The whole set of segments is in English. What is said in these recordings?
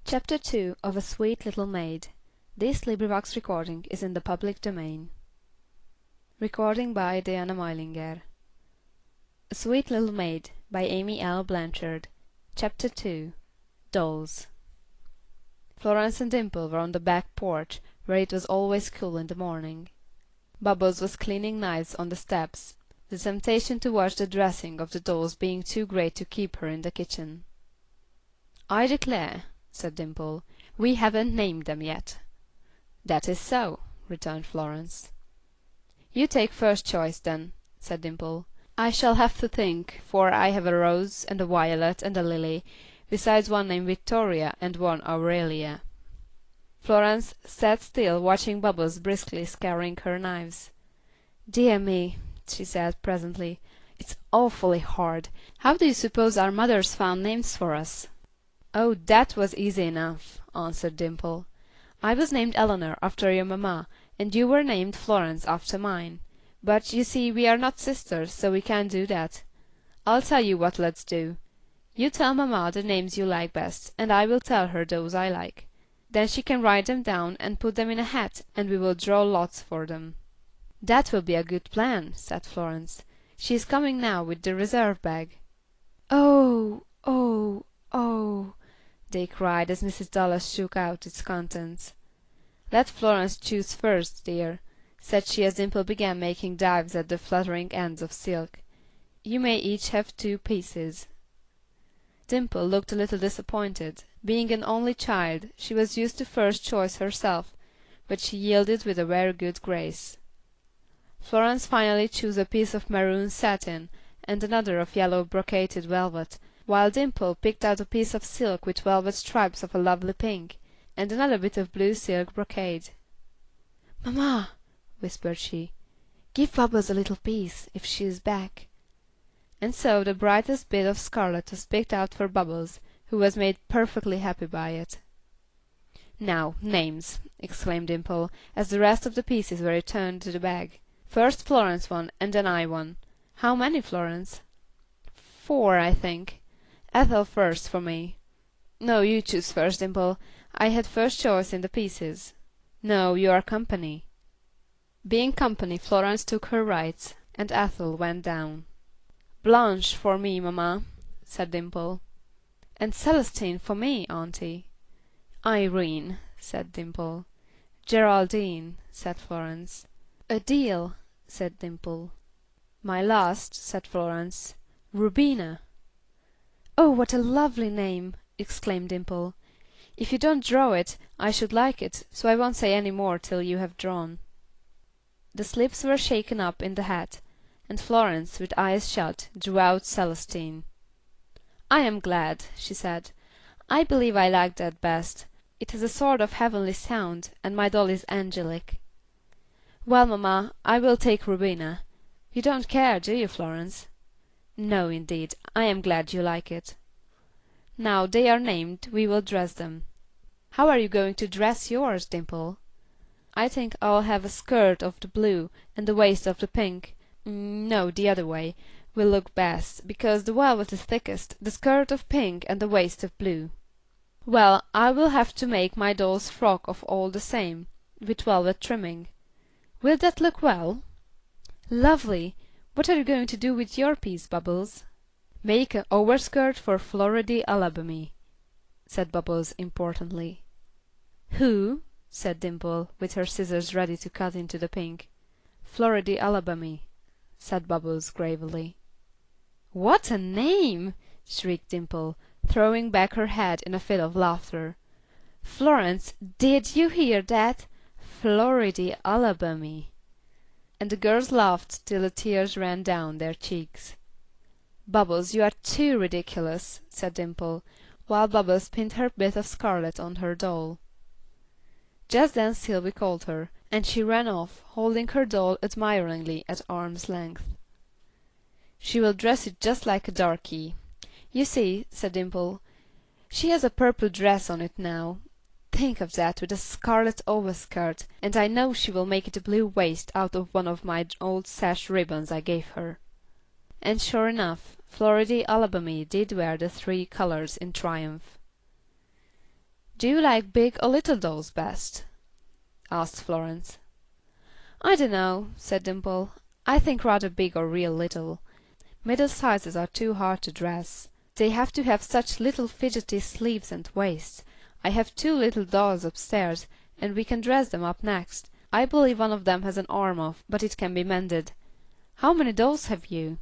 Chapter 2 of A Sweet Little Maid. This recording is in the public domain. Recording by Diana Meilinger. A Sweet Little Maid by Amy L. Blanchard. Chapter 2. Dolls. Florence and Dimple were on the back porch, where it was always cool in the morning. Bubbles was cleaning knives on the steps, the temptation to watch the dressing of the dolls being too great to keep her in the kitchen. "I declare," said Dimple, "we haven't named them yet." "That is so," returned Florence. "You take first choice, then," said Dimple. "I shall have to think, for I have a Rose, and a Violet, and a Lily, besides one named Victoria and one Aurelia." Florence sat still watching Bubbles briskly scouring her knives. "Dear me," she said, presently, "it's awfully hard. How do you suppose our mothers found names for us?" "Oh, that was easy enough," answered Dimple. "I was named Eleanor after your mamma, and you were named Florence after mine. But, you see, we are not sisters, so we can't do that. I'll tell you what let's do. You tell mamma the names you like best, and I will tell her those I like. Then she can write them down and put them in a hat, and we will draw lots for them." "That will be a good plan," said Florence. "She is coming now with the reserve bag." "Oh, oh, oh!" they cried as Mrs. Dallas shook out its contents. "Let Florence choose first, dear," said she as Dimple began making dives at the fluttering ends of silk. "You may each have 2 pieces." Dimple looked a little disappointed. Being an only child, she was used to first choice herself, but she yielded with a very good grace. Florence finally chose a piece of maroon satin and another of yellow brocaded velvet, while Dimple picked out a piece of silk with velvet stripes of a lovely pink, and another bit of blue silk brocade. "Mamma," whispered she, "give Bubbles a little piece, if she is back." And so the brightest bit of scarlet was picked out for Bubbles, who was made perfectly happy by it. "Now, names," exclaimed Dimple, as the rest of the pieces were returned to the bag. "First Florence one, and then I one. How many, Florence?" "4, I think. Ethel first for me." "No, you choose first, Dimple. I had first choice in the pieces." "No, you are company." Being company, Florence took her rights, and Ethel went down. "Blanche for me, mamma," said Dimple. "And Celestine for me, auntie." "Irene," said Dimple. "Geraldine," said Florence. "Adele," said Dimple. "My last," said Florence. "Rubina." "Oh, what a lovely name!" exclaimed Dimple. "If you don't draw it, I should like it, so I won't say any more till you have drawn." The slips were shaken up in the hat, and Florence, with eyes shut, drew out Celestine. "I am glad," she said. "I believe I like that best. It has a sort of heavenly sound, and my doll is angelic." "Well, mamma, I will take Rubina. You don't care, do you, Florence?" "No, indeed. I am glad you like it." "Now they are named, we will dress them. How are you going to dress yours, Dimple?" "I think I'll have a skirt of the blue, and the waist of the pink. No, the other way will look best, because the velvet is thickest, the skirt of pink and the waist of blue." "Well, I will have to make my doll's frock of all the same, with velvet trimming. Will that look well?" "Lovely. What are you going to do with your piece, Bubbles?" "Make an overskirt for Floridy Alabamy," said Bubbles, importantly. "Who?" said Dimple, with her scissors ready to cut into the pink. "Floridy Alabamy," said Bubbles, gravely. "What a name!" shrieked Dimple, throwing back her head in a fit of laughter. "Florence, did you hear that? Floridy Alabamy." And the girls laughed till the tears ran down their cheeks. "Bubbles, you are too ridiculous," said Dimple, while Bubbles pinned her bit of scarlet on her doll. Just then Sylvy called her, and she ran off, holding her doll admiringly at arm's length. "She will dress it just like a darky. You see," said Dimple, "she has a purple dress on it now. Think of that, with a scarlet overskirt, and I know she will make it a blue waist out of one of my old sash ribbons I gave her." And sure enough, Floridy Alabamy did wear the 3 colors in triumph. "Do you like big or little dolls best?" asked Florence. "I don't know," said Dimple. "I think rather big or real little. Middle sizes are too hard to dress. They have to have such little fidgety sleeves and waists. I have two little dolls upstairs, and we can dress them up next. I believe one of them has an arm off, but it can be mended. How many dolls have you?"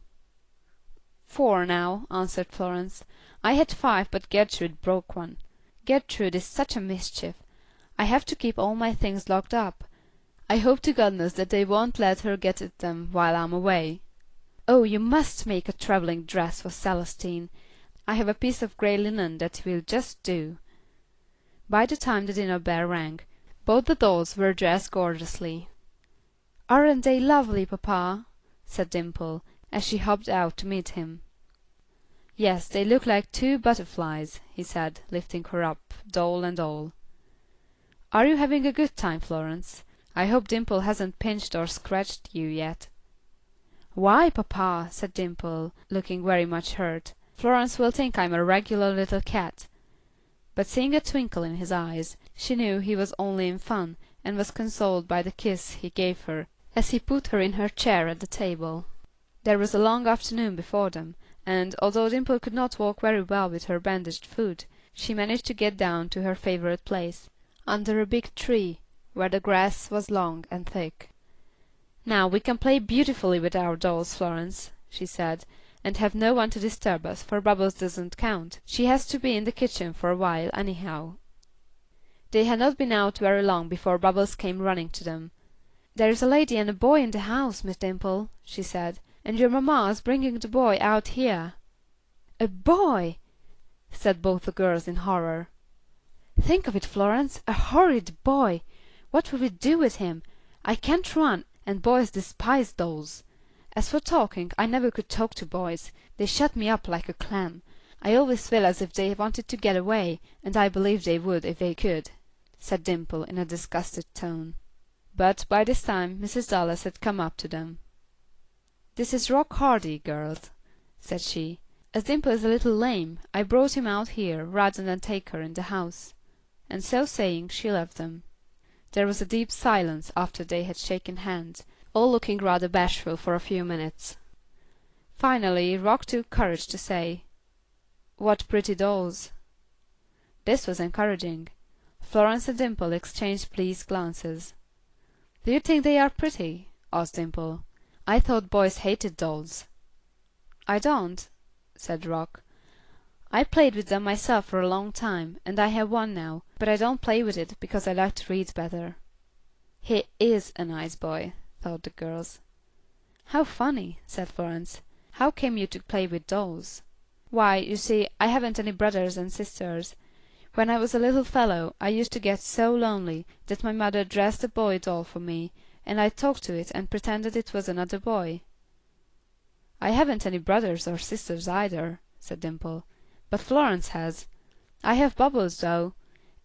"4 now," answered Florence. "I had 5, but Gertrude broke one. Gertrude is such a mischief. I have to keep all my things locked up. I hope to goodness that they won't let her get at them while I'm away. Oh, you must make a traveling dress for Celestine. I have a piece of gray linen that will just do." By the time the dinner bell rang, both the dolls were dressed gorgeously. "Aren't they lovely, papa?" said Dimple, as she hopped out to meet him. "Yes, they look like 2 butterflies," he said, lifting her up, doll and all. "Are you having a good time, Florence? I hope Dimple hasn't pinched or scratched you yet." "Why, papa," said Dimple, looking very much hurt, "Florence will think I'm a regular little cat." But seeing a twinkle in his eyes, she knew he was only in fun, and was consoled by the kiss he gave her as he put her in her chair at the table. There was a long afternoon before them, and, although Dimple could not walk very well with her bandaged foot, she managed to get down to her favorite place, under a big tree, where the grass was long and thick. "Now we can play beautifully with our dolls, Florence," she said, "and have no one to disturb us, for Bubbles doesn't count. She has to be in the kitchen for a while, anyhow." They had not been out very long before Bubbles came running to them. "There is a lady and a boy in the house, Miss Dimple," she said, "and your mamma is bringing the boy out here." "A boy!" said both the girls in horror. "Think of it, Florence, a horrid boy! What will we do with him? I can't run, and boys despise dolls. As for talking, I never could talk to boys. They shut me up like a clam. I always feel as if they wanted to get away, and I believe they would if they could," said Dimple, in a disgusted tone. But by this time Mrs. Dallas had come up to them. "This is Rock Hardy, girls," said she. "As Dimple is a little lame, I brought him out here rather than take her in the house." And so saying, she left them. There was a deep silence after they had shaken hands, all looking rather bashful for a few minutes. Finally Rock took courage to say, "What pretty dolls." This was encouraging. Florence and Dimple exchanged pleased glances. "Do you think they are pretty?" asked Dimple. "I thought boys hated dolls." "I don't," said Rock. "I played with them myself for a long time, and I have one now, but I don't play with it because I like to read better." "He is a nice boy," thought the girls. "How funny," said Florence. "How came you to play with dolls?" "Why, you see, I haven't any brothers and sisters. When I was a little fellow I used to get so lonely that my mother dressed a boy doll for me, and I talked to it and pretended it was another boy." "I haven't any brothers or sisters either," said Dimple, "but Florence has. I have Bubbles, though.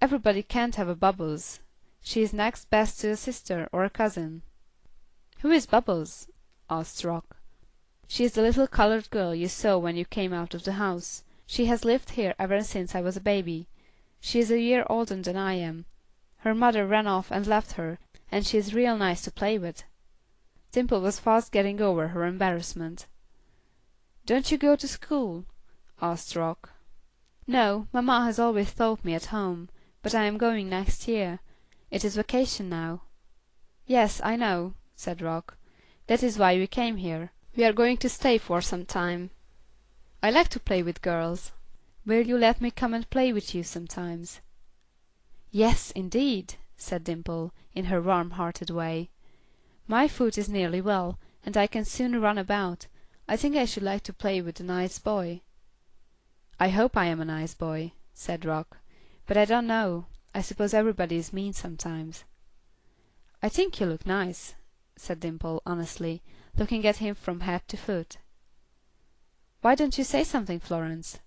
Everybody can't have a Bubbles. She is next best to a sister or a cousin." "Who is Bubbles?" asked Rock. "She is the little colored girl you saw when you came out of the house. She has lived here ever since I was a baby. She is a year older than I am. Her mother ran off and left her, and she is real nice to play with." Dimple was fast getting over her embarrassment. "Don't you go to school?" asked Rock. "No, mamma has always taught me at home, but I am going next year. It is vacation now." "Yes, I know," said Rock. "That is why we came here. We are going to stay for some time. I like to play with girls. Will you let me come and play with you sometimes?" "Yes, indeed," said Dimple, in her warm-hearted way. "My foot is nearly well, and I can soon run about. I think I should like to play with a nice boy." "I hope I am a nice boy," said Rock, "but I don't know. I suppose everybody is mean sometimes." "I think you look nice," said Dimple, honestly, looking at him from head to foot. "Why don't you say something, Florence?"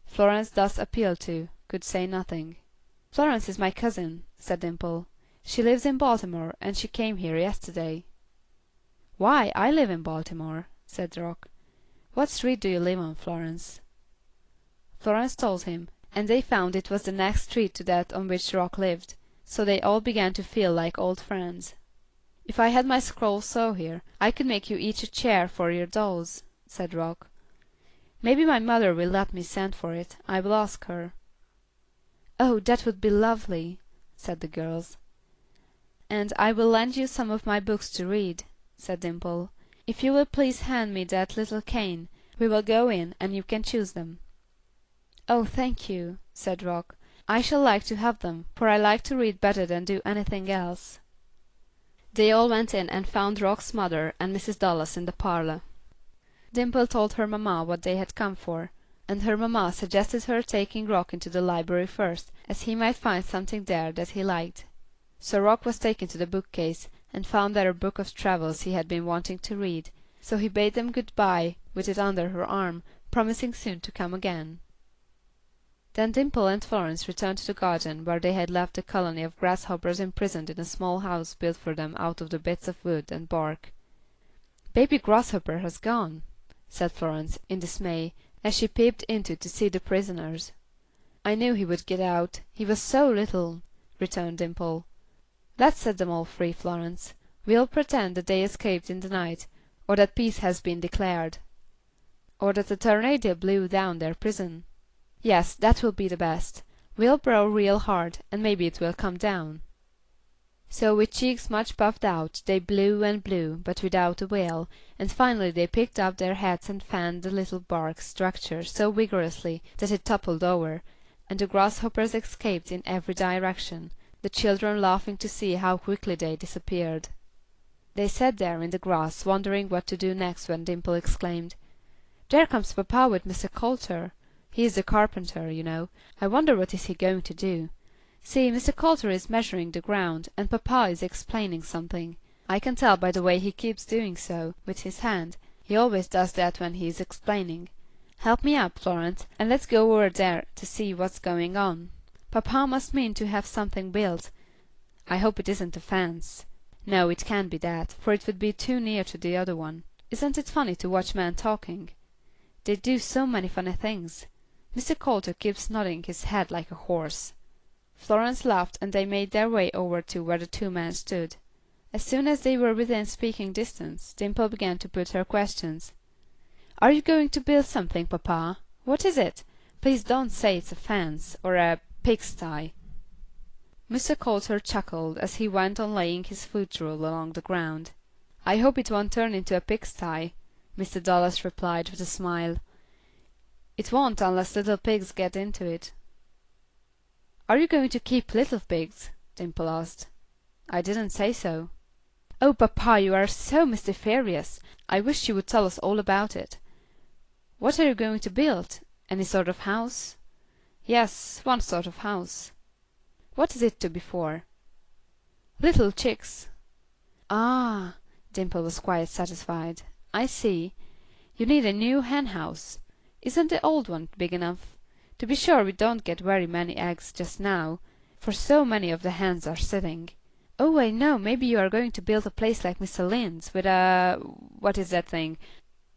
Florence, thus appealed to, could say nothing. "Florence is my cousin," said Dimple. "She lives in Baltimore, and she came here yesterday." "Why, I live in Baltimore," said Rock. "What street do you live on, Florence?" Florence told him, and they found it was the next street to that on which Rock lived, so they all began to feel like old friends. "If I had my scroll saw here, I could make you each a chair for your dolls," said Rock. "Maybe my mother will let me send for it. I will ask her." "Oh, that would be lovely," said the girls. "And I will lend you some of my books to read," said Dimple. "If you will please hand me that little cane, we will go in and you can choose them." "Oh, thank you," said Rock. "I shall like to have them, for I like to read better than do anything else." They all went in and found Rock's mother and Mrs. Dallas in the parlor. Dimple told her mamma what they had come for, and her mamma suggested her taking Rock into the library first, as he might find something there that he liked. So Rock was taken to the bookcase, and found there a book of travels he had been wanting to read, so he bade them good bye with it under her arm, promising soon to come again. Then Dimple and Florence returned to the garden where they had left the colony of grasshoppers imprisoned in a small house built for them out of the bits of wood and bark. "Baby Grasshopper has gone," said Florence, in dismay, as she peeped into to see the prisoners. "I knew he would get out. He was so little," returned Dimple. "Let's set them all free, Florence. We'll pretend that they escaped in the night, or that peace has been declared." "Or that a tornado blew down their prison." "Yes, that will be the best. We'll blow real hard, and maybe it will come down." So with cheeks much puffed out, they blew and blew, but without avail, and finally they picked up their hats and fanned the little bark structure so vigorously that it toppled over, and the grasshoppers escaped in every direction, the children laughing to see how quickly they disappeared. They sat there in the grass wondering what to do next when Dimple exclaimed, "There comes papa with Mr. Coulter. He is the carpenter, you know. I wonder what is he going to do. See, Mr. Coulter is measuring the ground, and papa is explaining something. I can tell by the way he keeps doing so, with his hand. He always does that when he is explaining. Help me up, Florence, and let's go over there to see what's going on. Papa must mean to have something built. I hope it isn't a fence. No, it can't be that, for it would be too near to the other one. Isn't it funny to watch men talking? They do so many funny things. Mr. Coulter keeps nodding his head like a horse." Florence laughed, and they made their way over to where the two men stood. As soon as they were within speaking distance, Dimple began to put her questions. "Are you going to build something, papa? What is it? Please don't say it's a fence, or a pigsty." Mr. Coulter chuckled as he went on laying his foot rule along the ground. "I hope it won't turn into a pigsty," Mr. Dallas replied with a smile. "It won't unless little pigs get into it." "Are you going to keep little pigs?" Dimple asked. "I didn't say so." "Oh, papa, you are so mysterious. I wish you would tell us all about it. What are you going to build? Any sort of house?" "Yes, one sort of house." "What is it to be for?" "Little chicks." "Ah," Dimple was quite satisfied. "I see. You need a new hen house. Isn't the old one big enough? To be sure we don't get very many eggs just now, for so many of the hens are sitting. Oh, I know, maybe you are going to build a place like Mr. Lind's, with what is that thing?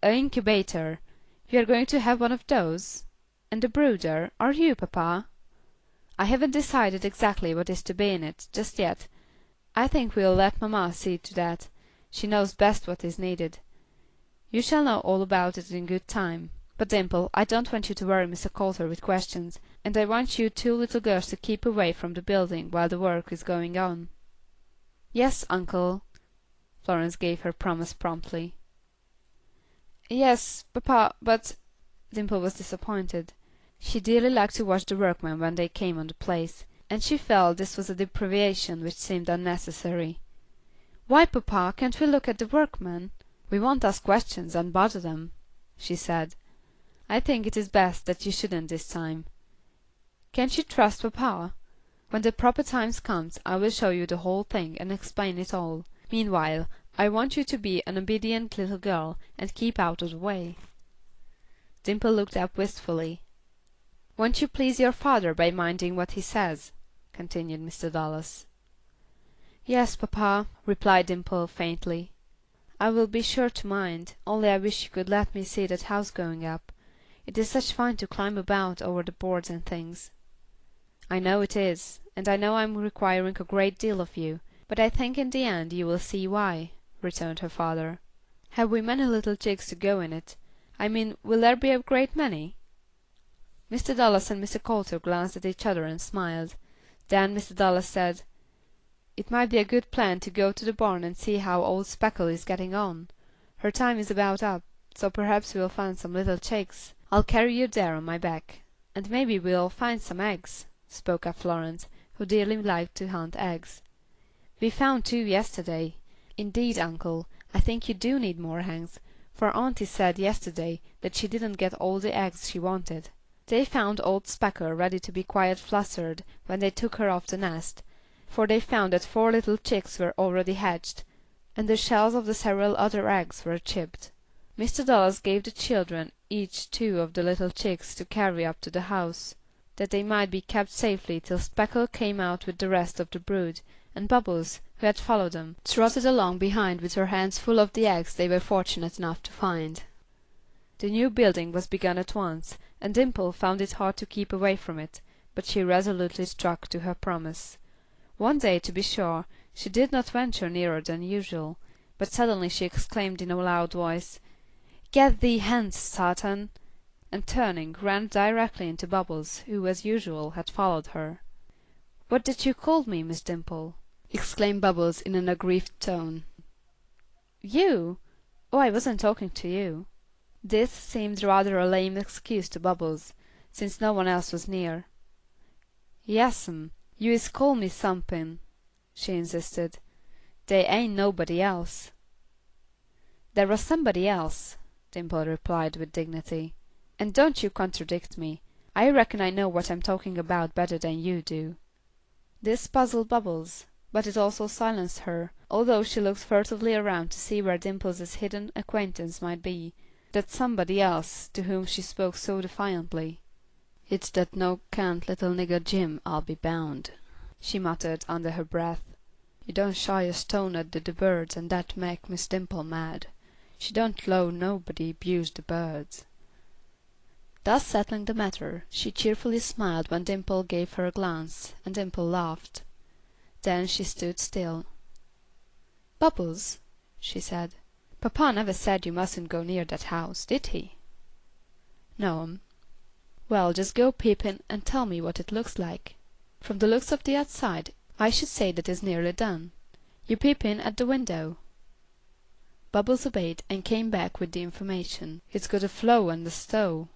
An incubator. You are going to have one of those? And a brooder, are you, papa?" "I haven't decided exactly what is to be in it, just yet. I think we'll let mamma see to that. She knows best what is needed. You shall know all about it in good time. But Dimple, I don't want you to worry Mr. Coulter with questions, and I want you two little girls to keep away from the building while the work is going on." "Yes, uncle." Florence gave her promise promptly. "Yes, papa, but," Dimple was disappointed. She dearly liked to watch the workmen when they came on the place, and she felt this was a deprivation which seemed unnecessary. "Why, papa, can't we look at the workmen? We won't ask questions and bother them," she said. "I think it is best that you shouldn't this time. Can't you trust papa? When the proper time comes, I will show you the whole thing and explain it all. Meanwhile, I want you to be an obedient little girl, and keep out of the way." Dimple looked up wistfully. "Won't you please your father by minding what he says?" continued Mr. Dallas. "Yes, papa," replied Dimple, faintly. "I will be sure to mind, only I wish you could let me see that house going up. It is such fun to climb about over the boards and things." "I know it is, and I know I am requiring a great deal of you, but I think in the end you will see why," returned her father. "Have we many little chicks to go in it? I mean, will there be a great many?" Mr. Dallas and Mr. Coulter glanced at each other and smiled. Then Mr. Dallas said, "It might be a good plan to go to the barn and see how old Speckle is getting on. Her time is about up, so perhaps we'll find some little chicks. I'll carry you there on my back. And maybe we'll find some eggs," spoke up Florence, who dearly liked to hunt eggs. "We found 2 yesterday. Indeed, uncle, I think you do need more hens, for auntie said yesterday that she didn't get all the eggs she wanted. They found old Speckle ready to be quite flustered when they took her off the nest, for they found that 4 little chicks were already hatched, and the shells of the several other eggs were chipped. Mr. Dallas gave the children each 2 of the little chicks to carry up to the house, that they might be kept safely till Speckle came out with the rest of the brood, and Bubbles, who had followed them, trotted along behind with her hands full of the eggs they were fortunate enough to find. The new building was begun at once, and Dimple found it hard to keep away from it, but she resolutely stuck to her promise. One day, to be sure, she did not venture nearer than usual, but suddenly she exclaimed in a loud voice, "Get thee hence, Satan!" and turning, ran directly into Bubbles, who, as usual, had followed her. "What did you call me, Miss Dimple?" exclaimed Bubbles in an aggrieved tone. "You? Oh, I wasn't talking to you." This seemed rather a lame excuse to Bubbles, since no one else was near. "Yes'm, you is call me somethin'," she insisted. "They ain't nobody else." "There was somebody else," Dimple replied with dignity. "And don't you contradict me. I reckon I know what I'm talking about better than you do." This puzzled Bubbles, but it also silenced her, although she looked furtively around to see where Dimple's hidden acquaintance might be, that somebody else to whom she spoke so defiantly. "It's that no cant little nigger Jim, I'll be bound," she muttered under her breath. "He don't shy a stone at the birds, and that make Miss Dimple mad. She don't 'low nobody 'buse the birds." Thus settling the matter, she cheerfully smiled when Dimple gave her a glance, and Dimple laughed. Then she stood still. "Bubbles," she said, "Papa never said you mustn't go near that house, did he?" "No'm." "Well, just go peep in and tell me what it looks like. From the looks of the outside, I should say that is nearly done. You peep in at the window." Bubbles obeyed, and came back with the information. "It's got a flow and a stow."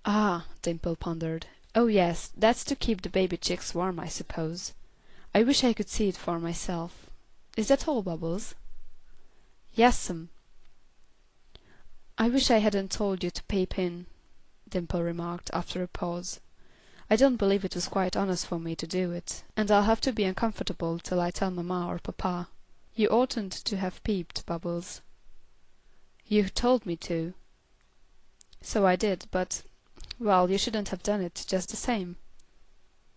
"Ah," Dimple pondered. "Oh yes, that's to keep the baby chicks warm, I suppose. I wish I could see it for myself. Is that all, Bubbles?" "Yes'm." "I wish I hadn't told you to peep in," Dimple remarked, after a pause. "I don't believe it was quite honest for me to do it, and I'll have to be uncomfortable till I tell Mamma or Papa. You oughtn't to have peeped, Bubbles." "You told me to." "So I did, but well, you shouldn't have done it, just the same."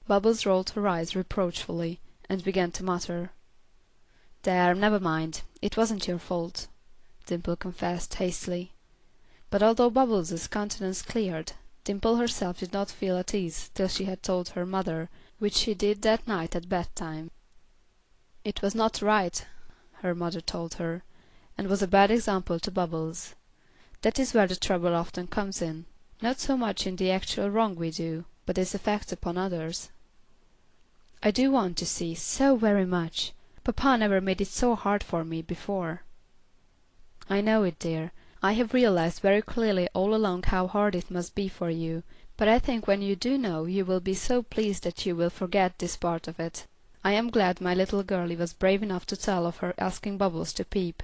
Bubbles rolled her eyes reproachfully, and began to mutter. "There, never mind. It wasn't your fault," Dimple confessed, hastily. But although Bubbles' countenance cleared, Dimple herself did not feel at ease till she had told her mother, which she did that night at bedtime. It was not right, her mother told her, and was a bad example to Bubbles. That is where the trouble often comes in, not so much in the actual wrong we do, but its effect upon others. "I do want to see, so very much. Papa never made it so hard for me before." "I know it, dear. I have realized very clearly all along how hard it must be for you, but I think when you do know you will be so pleased that you will forget this part of it. I am glad my little girlie was brave enough to tell of her asking Bubbles to peep."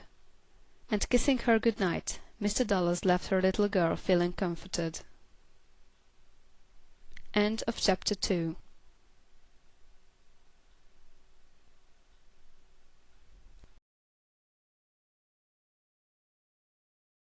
And kissing her good night, Mr. Dallas left her little girl feeling comforted. End of chapter 2.